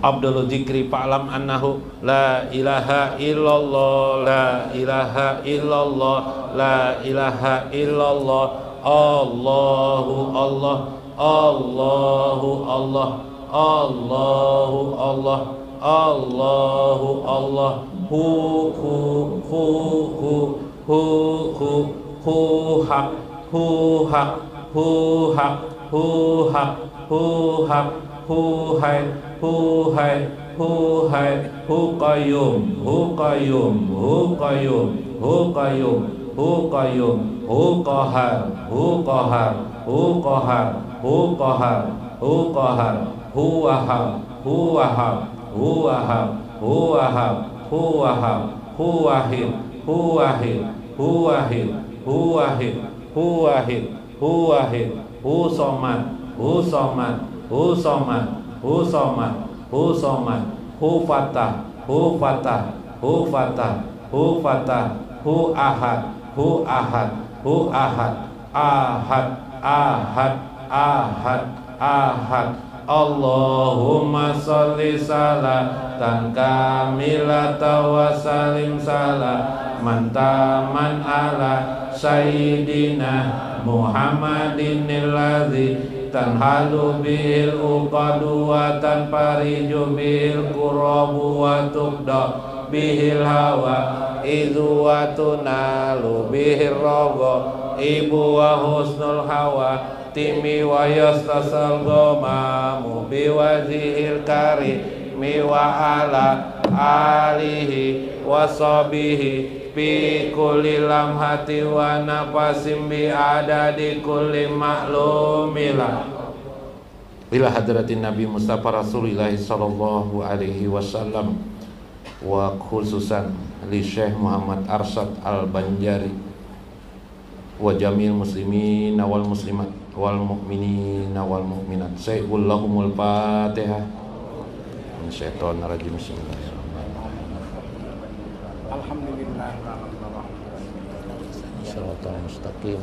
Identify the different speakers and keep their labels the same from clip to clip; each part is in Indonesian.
Speaker 1: Abdul Dzikri fa'lam annahu la ilaha illallah, la ilaha illallah, la ilaha illallah, Allahu Allah, Allahu Allah, Allahu Allah, Allahu Allah, hu hak, hu hak, hu hak, hu hak, hu hak, hu hai, hu hai, hu hai, hu qayyum, hu qayyum, hu qayyum, hu qayyum, hu qayyum, hu qahar, hu qahar, hu qahar, hu qahar, hu qahar, hu wahab, hu wahab, hu wahab, hu wahab, hu wahab, hu wahid, hu wahid, hu wahid, hu wahid, hu wahid, hu wahid, hu somad, hu somad, hu somad, hu somad, hu somad, hu fatah, hu fatah, hu fatah, hu fatah, hu ahad, hu ahad, hu ahad, ahad, ahad, ahad, ahad. Allahumma sholli salatan kamilatan wa salim salaman taman ala sayyidina Muhammadin alladzi tanhalu bil uqadu wa tanfariju bil qurabu wa tubda bihil hawa idhu wa tunalu bihir rogo ibu wa husnul hawa timi wa yastasal gomamu biwazihil karimi wa ala alihi wa sobihi bi kulli lamhati wa nafasim bi adadi kulli maklumilah ila hadratin Nabi Mustafa Rasulullah sallallahu alaihi wasallam wa khususan li Syekh Muhammad Arsyad Al-Banjari wa jamil muslimin wal muslimat wal mu'minin wal mu'minat. Sayyidul lahumul Fatihah. Min syaitonir rajim.
Speaker 2: Alhamdulillah.
Speaker 1: Shiratal mustaqim.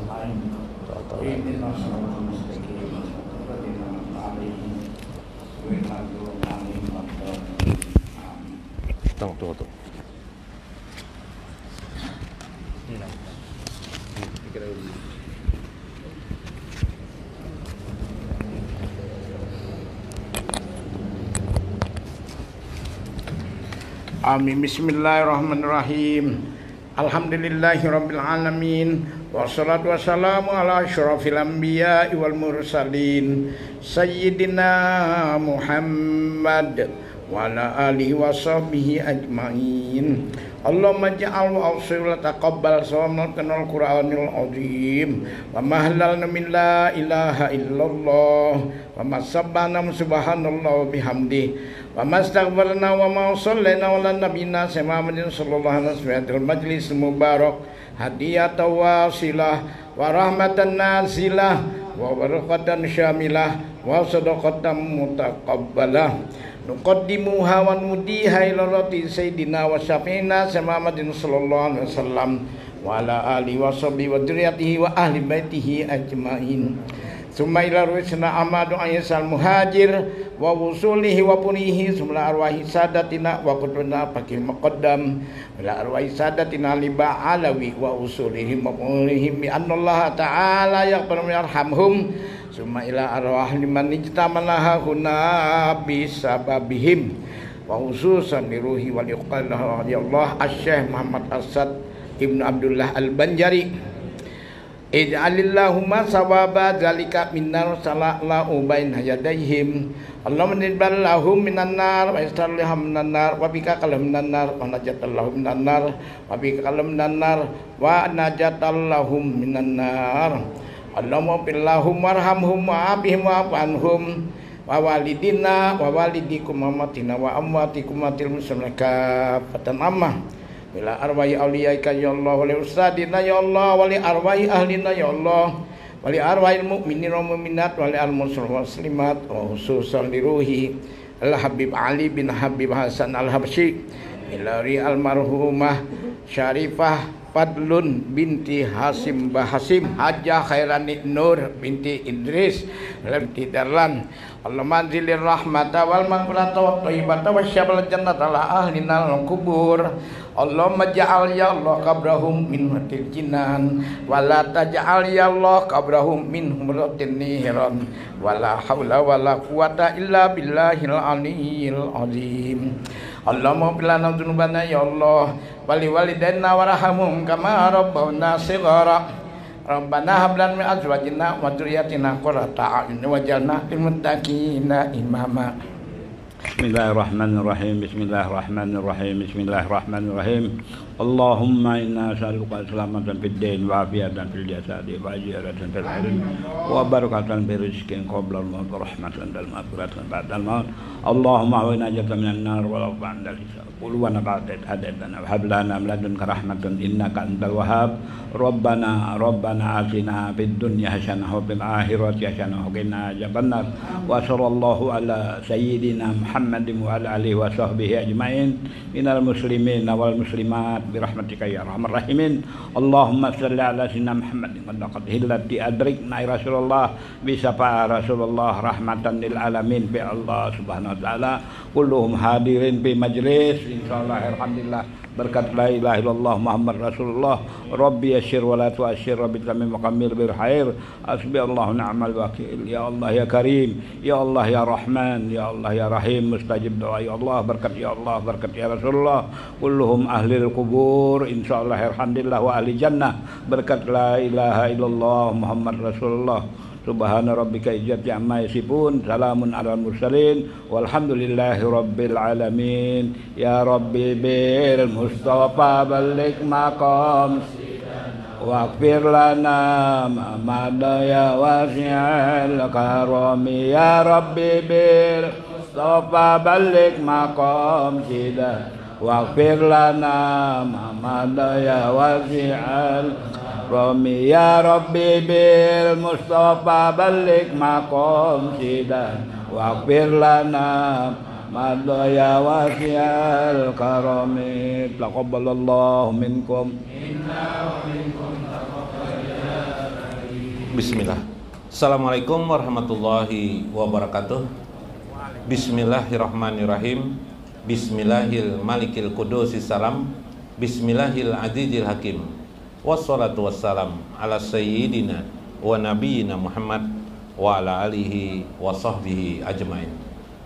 Speaker 1: Tunggu.
Speaker 2: Amin. Bismillahirrahmanirrahim. Alhamdulillahirabbil alamin. Wassalatu wassalamu ala asyrafil anbiya'i wal mursalin sayyidina Muhammad wa ala alihi wa sahbihi ajmain. Allahumma ja'al wa awsil taqabbal sawamal kanal Qur'anil azim wa mahlalna min la ilaha illallah wa masabbana subhanallah wa bihamdi wa mastaghfarna wa ma sallana ala nabiyina Muhammadin sallallahu alaihi wasallam majlis mubarak hadiyatan wasilah wa rahmatan nazilah wa barakatan syamilah wa sadaqatan mutaqabbalah nuqaddimuha wa nudiha ila rati sayyidina wa syafi'ina Muhammadin sallallahu alaihi wasallam wa ala alihi wa sahbihi wa dzurriyyatihi wa ahli baitihi ajmain. Summa ila ruwisna amadu ayyasal muhajir wa wusulihi wa punihi sumla arwahi sadatina wa quduna pakil muqaddam ila arwahi sadatina liba alawi wa usulihim wa punihim bi annallaha ta'ala yaghfir yarhamhum summa ila arwah liman ijtamalaha huna bisababihim wa khususan liruhi wal iqalah ya Allah Asy-Syaikh Muhammad Arsyad Ibnu Abdullah Al-Banjari. Ij'alillahumma sawaba zalika minnar sala'lahu bain hayadaihim Allahumma nidballahum minan nar wa istarliham minan nar wa bika kalam minan nar wa najatallahum minan nar wa bika kalam minan nar wa najatallahum minan nar Allahumma billahum warhamhum wa abihim wa afanhum wa walidina wa walidikum amatina wa amwatikum matil muslimin kafatan ammah bila arwahi awliyaika ya Allah wali ustadina ya Allah wali arwahi ahlina ya Allah wali arwahil mu'minin wa mu'minat wali al-muslimat wa khususan li ruhi al-Habib Ali bin Habib Hasan al-Habsyi ilari al-marhumah Syarifah Fadlun binti Hasim Bahasim Hajjah Khairani Nur binti Idris binti Darlan Allah manzilir rahmata wal maghfirata wa thayyibata wa syabal jannata la ahlina al-kubur Allahumma ja'al ya Allah qabrahum min hatil jinan wa la taj'al ya Allah qabrahum min humratin niran wa la haula wa la quwata illa billahil aliyyil azim Allahumma fil lana dzunubana ya Allah wali walidaina warhamhum kama rabbana shighara Rabbana hab lana min azwajina wa dzurriyyatina qurrata a'yun waj'alna lil muttaqina imama.
Speaker 3: Bismillahirrahmanirrahim. Bismillahirrahmanirrahim. Bismillahirrahmanirrahim. Allahumma inna nas'aluka salamatan fid din wa afiatan fil jasadi wa ajratan fil ilmi wa barakatan fil rizqi qabla al-maut wa rahmatan wal maghfiratan ba'da al-maut. Allahumma wa inna najata minan nar wa ba'da al-hisab. Qul wa naba'at hadana wa hab lana min ladunka rahmatan innaka antal wahhab. Rabbana atina fid dunya hasanah wa fil akhirati hasanah wa qina adzabannar. Wa sallallahu ala sayyidina Muhammadin wa ala alihi wa sahbihi ajmain minal muslimin wal muslimat birahmatika ya arhamar rahimin. Allahumma shalli ala sayyidina Muhammadin wa laqad hillati adrikna Rasulullah bi syafa Rasulullah rahmatan lil alamin bi Allah subhanahu wa taala kulluhum hadirin bi majlis insyaallah alhamdulillah berkat la ilaha illallah Muhammad Rasulullah. Rabbi yassir wa la tu'assir, Rabbi tamim wa kamil bil khair, hasbi Allahu ni'mal wakil. Ya Allah ya Karim, ya Allah ya Rahman, ya Allah ya Rahim, mustajib doa ya Allah. Berkat ya Allah, berkat ya Rasulullah, kulluhum ahlil kubur insyaallah alhamdulillah wa ahli jannah, berkat la ilaha illallah Muhammad Rasulullah. Subhana rabbika izzati amma yasifun, salamun alal mursalin, walhamdulillahi rabbil alamin. Ya Rabbi bil Mustafa balik maqam waghfir lana ma madaya wasi'al karami. Ya Rabbi bil Mustafa balik maqam sida waghfir lana ma madaya wasi'al Rami. Ya Rabbi bil Mustafa balik maqam sidan waghfir lana madaya wasi'al karami. Taqabbalallahu minkum.
Speaker 1: Bismillah. Assalamualaikum warahmatullahi wabarakatuh. Bismillahirrahmanirrahim. Bismillahil malikil qudusis salam. Bismillahil azizil hakim. Wassalatu wassalam ala sayyidina wa nabiyyina Muhammad wa ala alihi wa sahbihi ajmain.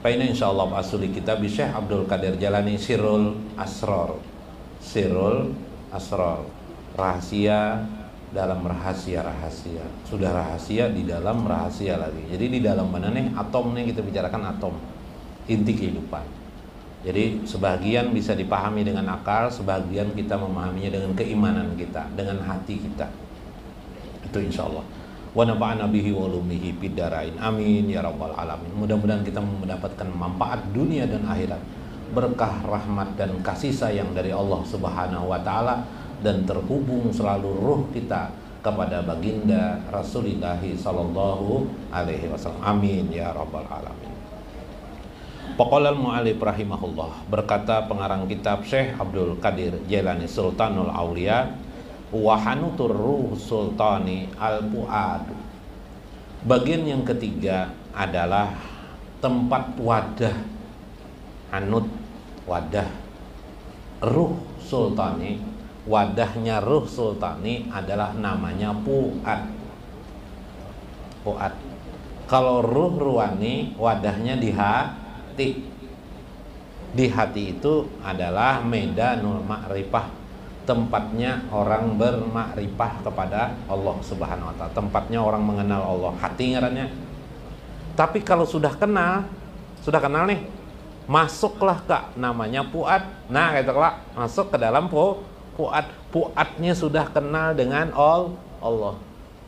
Speaker 1: Paina insyaallah asuli kitab Syekh Abdul Qadir Jalani Sirrul Asrar. Sirrul Asrar, rahasia dalam rahasia-rahasia. Sudah rahasia di dalam rahasia lagi. Jadi di dalam mana nih atom nih, kita bicarakan atom, inti kehidupan. Jadi sebagian bisa dipahami dengan akal, sebagian kita memahaminya dengan keimanan kita, dengan hati kita. Itu insyaallah. Wa nafa'ana bihi wa ulumihi fid dharain. Amin ya rabbal alamin. Mudah-mudahan kita mendapatkan manfaat dunia dan akhirat, berkah rahmat dan kasih sayang dari Allah Subhanahu wa taala, dan terhubung selalu ruh kita kepada baginda Rasulullah sallallahu alaihi wasallam. Amin ya rabbal alamin. Paqalal mu'alif rahimahullah, berkata pengarang kitab Syekh Abdul Qadir Jailani Sultanul Aulia, wa hanutur ruh sultani al-fuad. Bagian yang ketiga adalah tempat wadah. Hanut, wadah. Ruh sultani, wadahnya ruh sultani adalah namanya fuad. Fuad. Kalau ruh ruhani, wadahnya di hati. Di hati itu adalah medanul ma'rifah, tempatnya orang bermakrifah kepada Allah Subhanahu wa taala, tempatnya orang mengenal Allah, hati ngarannya. Tapi kalau sudah kenal nih, masuklah ke namanya fuad. Nah, gitu lah, masuk ke dalam fuad. Fuadnya sudah kenal dengan Allah.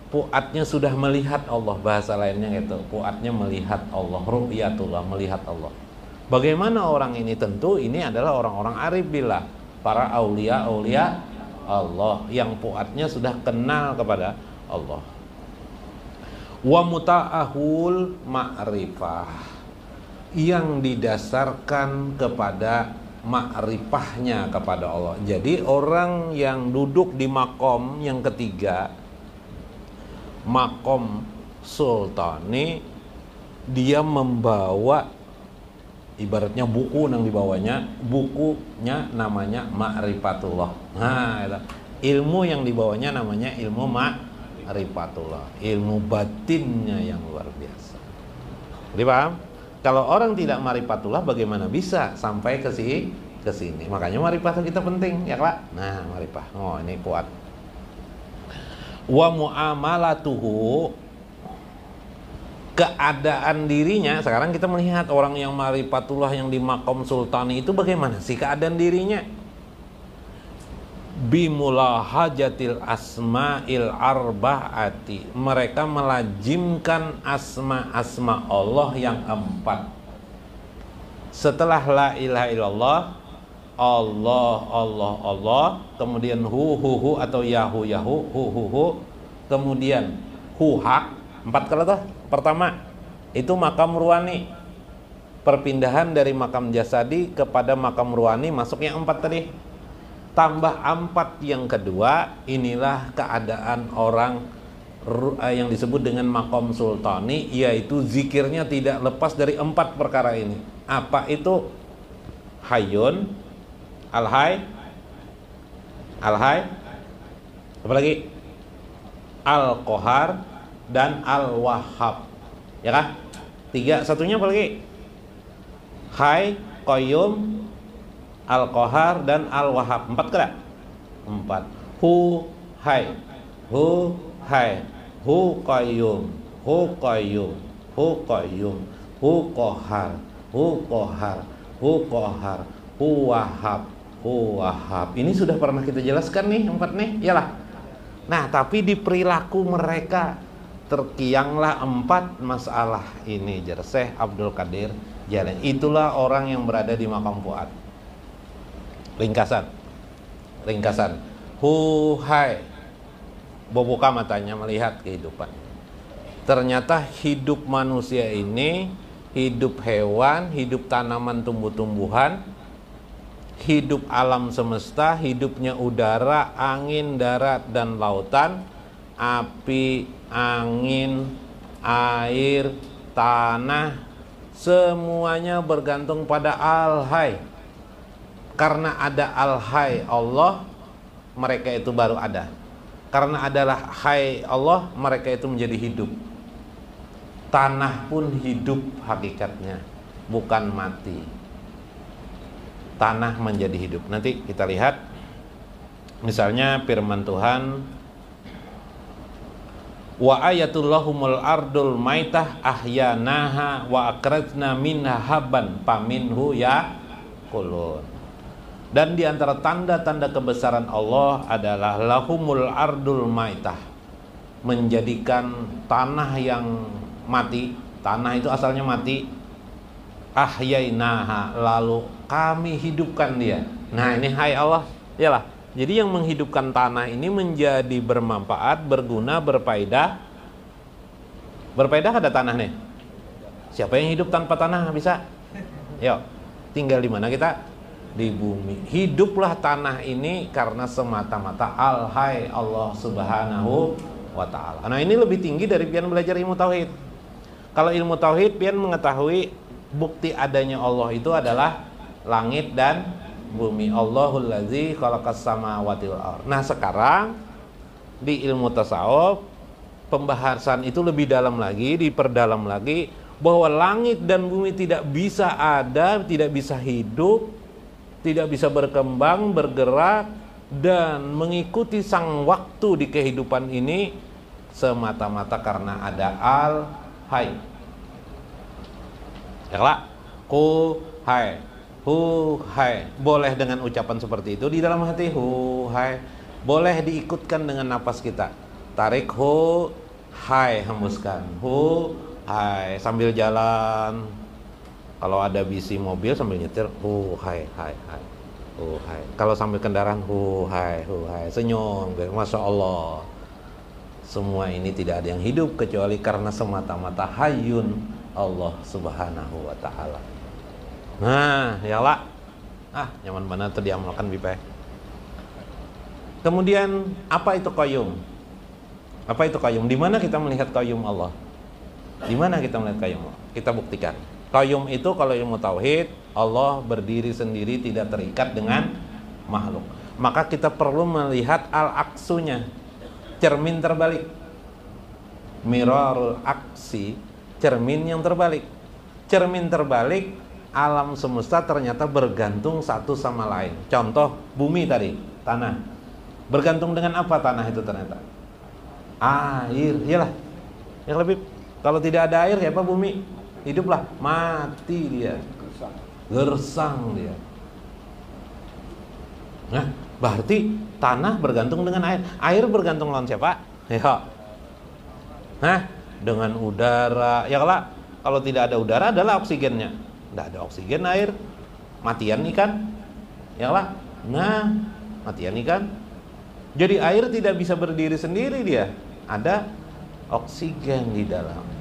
Speaker 1: Fuadnya sudah melihat Allah, bahasa lainnya gitu. Fuadnya melihat Allah, ru'yatullah, melihat Allah. Bagaimana orang ini? Tentu ini adalah orang-orang arif billah, para aulia Allah yang fuadnya sudah kenal kepada Allah. Wa muta'ahul ma'rifah, yang didasarkan kepada ma'rifahnya kepada Allah. Jadi orang yang duduk di makom yang ketiga, makom sultani, dia membawa ibaratnya buku yang dibawanya, bukunya namanya ma'rifatullah. Nah, ilmu yang dibawanya namanya ilmu ma'rifatullah, ilmu batinnya yang luar biasa. Jadi paham? Kalau orang tidak ma'rifatullah, bagaimana bisa sampai ke sini? Makanya ma'rifat kita penting, ya Pak. Nah, ma'rifah. Oh, ini kuat. Wa muamalatuhu, keadaan dirinya. Sekarang kita melihat orang yang ma'rifatullah yang di maqam sultani itu bagaimana sih keadaan dirinya? Bimulahajatil asma'il arba'ati, mereka melajimkan asma-asma Allah yang 4. Setelah la ilaha illallah, Allah, kemudian hu atau yahu hu, kemudian hak 4 kali tuh. Pertama itu makam ruwani, perpindahan dari makam jasadi kepada makam ruwani, masuknya 4 tadi. Tambah 4 yang kedua, inilah keadaan orang yang disebut dengan makom sultani, yaitu zikirnya tidak lepas dari 4 perkara ini. Apa itu? Hayyun, al-hay, Al-Hayy, apalagi Al-Qahar dan Al-Wahhab. Ya kan? 3, satunya apalagi? Hayy, Qayyum, Al-Qahar dan Al-Wahhab. 4 kan? 4. Hu Hayy, Hu Hayy, Hu Qayyum, Hu Qayyum, Hu Qayyum, Hu Qahar, Hu Qahar, Hu Qahar, Hu Wahhab, Hu Wahhab. Ini sudah pernah kita jelaskan nih 4 nih, iyalah. Nah, tapi di perilaku mereka terkianglah 4 masalah ini. Syekh Abdul Qadir Jailani. Itulah orang yang berada di makam Fuad. Ringkasan. Hu Hayy, membuka matanya melihat kehidupan. Ternyata hidup manusia ini, hidup hewan, hidup tanaman tumbuh-tumbuhan, hidup alam semesta, hidupnya udara, angin, darat, dan lautan, api, angin, air, tanah, semuanya bergantung pada Al-Hayy. Karena ada Al-Hayy Allah, mereka itu baru ada. Karena adalah Hayy Allah, mereka itu menjadi hidup. Tanah pun hidup hakikatnya, bukan mati. Tanah menjadi hidup. Nanti kita lihat misalnya firman Tuhan, wa ayatullahumul ardul maitah ahyanaha wa akrajna minha habban paminhu yakulun. Dan di antara tanda-tanda kebesaran Allah adalah lahumul ardul maitah, menjadikan tanah yang mati, tanah itu asalnya mati, ahyainaha, lalu kami hidupkan dia. Nah, ini Hayy Allah, iyalah. Jadi yang menghidupkan tanah ini menjadi bermanfaat, berguna, berfaedah. Berfaedah ada tanah nih. Siapa yang hidup tanpa tanah bisa? Yuk, tinggal di mana kita? Di bumi. Hiduplah tanah ini karena semata-mata Al-Hayy Allah Subhanahu wa ta'ala. Nah, ini lebih tinggi dari pian belajar ilmu tauhid. Kalau ilmu tauhid pian mengetahui bukti adanya Allah itu adalah langit dan bumi. Allahul ladzi khalaqas samawati wal ardh. Nah, sekarang di ilmu tasawuf pembahasan itu lebih dalam lagi, diperdalam lagi, bahwa langit dan bumi tidak bisa ada, tidak bisa hidup, tidak bisa berkembang, bergerak, dan mengikuti sang waktu di kehidupan ini semata-mata karena ada Al-Hayy. Ya lah, Hu Hayy, Hu Hayy. Boleh dengan ucapan seperti itu di dalam hati, Hu Hayy. Boleh diikutkan dengan napas kita. Tarik Hu Hayy, hembuskan Hu Hayy sambil jalan. Kalau ada bisi mobil sambil nyetir, Hu Hayy, Hayy, Hayy, Hu Hayy. Kalau sambil kendaraan, Hu Hayy, Hu Hayy, senyum, Masya Allah. Semua ini tidak ada yang hidup kecuali karena semata-mata Hayyun Allah Subhanahu wa ta'ala. Nah, ya lah. Nyaman banget tuh diamalkan Bipe. Kemudian apa itu Qayyum? Apa itu Qayyum? Di mana kita melihat Qayyum Allah? Di mana kita melihat Qayyum Allah? Kita buktikan. Qayyum itu kalau ilmu tauhid, Allah berdiri sendiri, tidak terikat dengan makhluk. Maka kita perlu melihat al-aksunya, cermin terbalik. Mirarul aksi, cermin yang terbalik. Cermin terbalik, alam semesta ternyata bergantung satu sama lain. Contoh bumi tadi, tanah. Bergantung dengan apa tanah itu ternyata? Air, iyalah. Yang lebih, kalau tidak ada air ya apa bumi? Hiduplah, mati dia, gersang dia. Nah, berarti tanah bergantung dengan air. Air bergantung lawan siapa? Ya. Nah, dengan udara. Ya kalau tidak ada udara adalah oksigennya. Tidak ada oksigen air, matian ikan. Ya lah. Nah, matian ikan. Jadi air tidak bisa berdiri sendiri dia. Ada oksigen di dalam.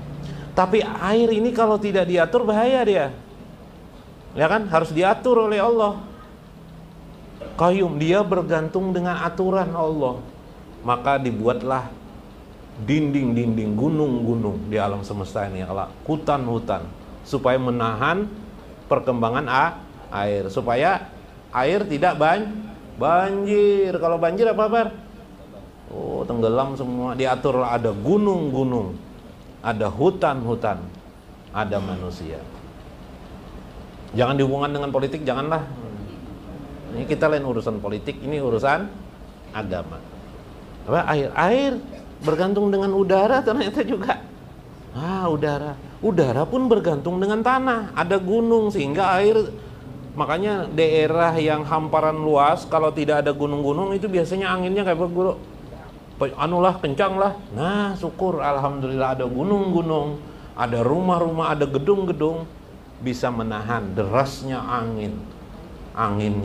Speaker 1: Tapi air ini kalau tidak diatur bahaya dia. Ya kan? Harus diatur oleh Allah. Qayyum, dia bergantung dengan aturan Allah. Maka dibuatlah dinding-dinding, gunung-gunung di alam semesta ini, hutan-hutan, supaya menahan perkembangan air, supaya air tidak Banjir. Kalau banjir apa kabar? Oh, tenggelam semua. Diatur, ada gunung-gunung, ada hutan-hutan, ada manusia. Jangan dihubungkan dengan politik, janganlah. Ini kita lain urusan politik, ini urusan agama. Apa? Air bergantung dengan udara ternyata juga. Udara pun bergantung dengan tanah. Ada gunung sehingga air. Makanya daerah yang hamparan luas, kalau tidak ada gunung-gunung itu biasanya anginnya kayak guru. Kencang lah. Nah, syukur alhamdulillah ada gunung-gunung, ada rumah-rumah, ada gedung-gedung bisa menahan derasnya angin. Angin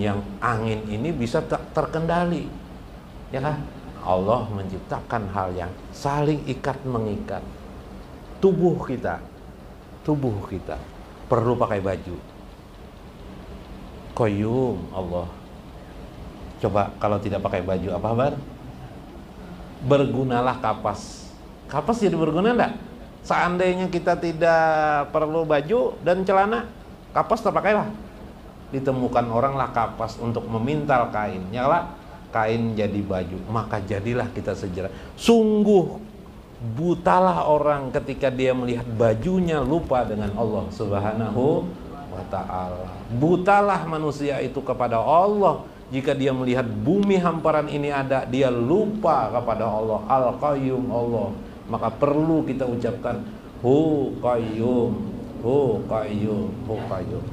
Speaker 1: ini bisa terkendali. Ya kan? Allah menciptakan hal yang saling ikat mengikat. Tubuh kita perlu pakai baju. Qayyum Allah. Coba kalau tidak pakai baju apa kabar? Bergunalah kapas. Kapas jadi berguna enggak? Seandainya kita tidak perlu baju dan celana, kapas terpakailah. Ditemukan orang lah kapas untuk memintal kain. Nyala kain jadi baju, maka jadilah kita sejarah. Sungguh butalah orang ketika dia melihat bajunya lupa dengan Allah Subhanahu wa ta'ala. Butalah manusia itu kepada Allah jika dia melihat bumi hamparan ini ada, dia lupa kepada Allah Al-Qayyum Allah. Maka perlu kita ucapkan Hu Qayyum, Hu Qayyum, Hu Qayyum.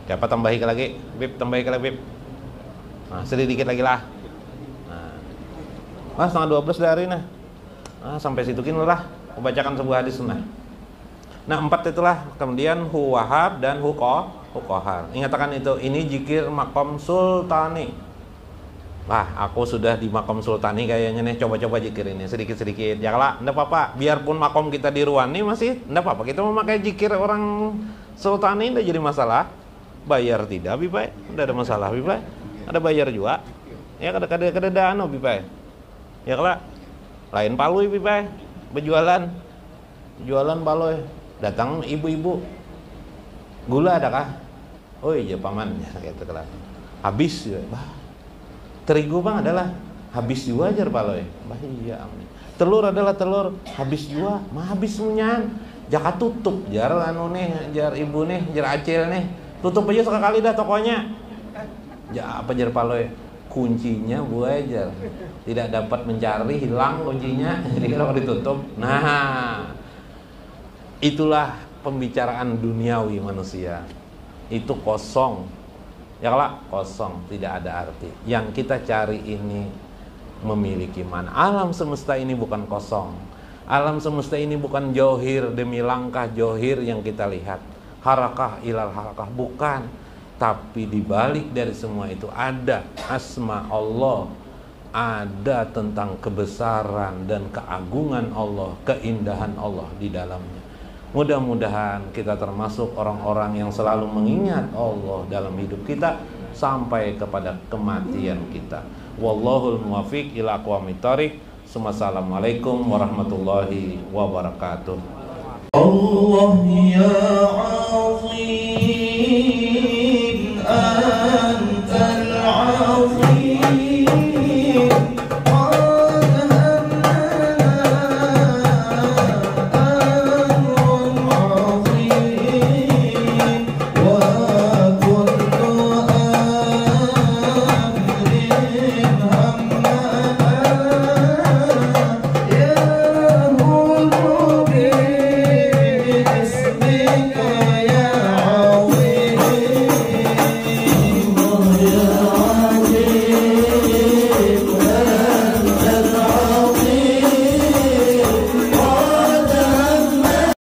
Speaker 1: Siapa tambahi lagi? Bib, tambahi lagi, Bib. Nah, sedikit lagi lah. Nah, setengah 12 dari nah. Sampai situ kini lah. Membacakan sebuah hadis sunnah. Nah, 4 itulah. Kemudian hu wahab dan hu qahar. Ingatkan itu. Ini zikir makom sultani. Aku sudah di makom sultani kayaknya nih. Coba-coba zikir ini sedikit-sedikit. Ya lah, enggak apa-apa. Biarpun makom kita di Ruwani masih enggak apa-apa. Kita memakai zikir orang sultani enggak jadi masalah. Bayar tidak, Bipai. Enggak ada masalah, Bipai. Ada bayar juga. Ya kada dano, Bipai. Ya lah. Lain palui, Bipai. Berjualan. Jualan palui. Datang ibu-ibu. Gula ada kah? Oh iya paman. Ya, gitu kan. Habis ya. Terigu bang adalah habis juga ajar palui. Iya. Telur adalah telur habis juga. Habis munyan. Jaka tutup jar anu nih, jar ibu nih, jar acil nih. Tutup aja sekali dah tokonya. Ya apa jar palui? Kuncinya buajar. Tidak dapat mencari, hilang kuncinya. Jadi kalau ditutup. Nah, itulah pembicaraan duniawi manusia. Itu kosong. Ya lah, kosong, tidak ada arti. Yang kita cari ini memiliki mana? Alam semesta ini bukan kosong. Alam semesta ini bukan johir demi langkah johir yang kita lihat. Harakah ilal harakah, bukan. Tapi dibalik dari semua itu ada asma Allah, ada tentang kebesaran dan keagungan Allah, keindahan Allah di dalamnya. Mudah-mudahan kita termasuk orang-orang yang selalu mengingat Allah dalam hidup kita sampai kepada kematian kita. Wallahul muwaffiq ila aqwamit thoriq. Assalamualaikum warahmatullahi wabarakatuh. Allah ya azim.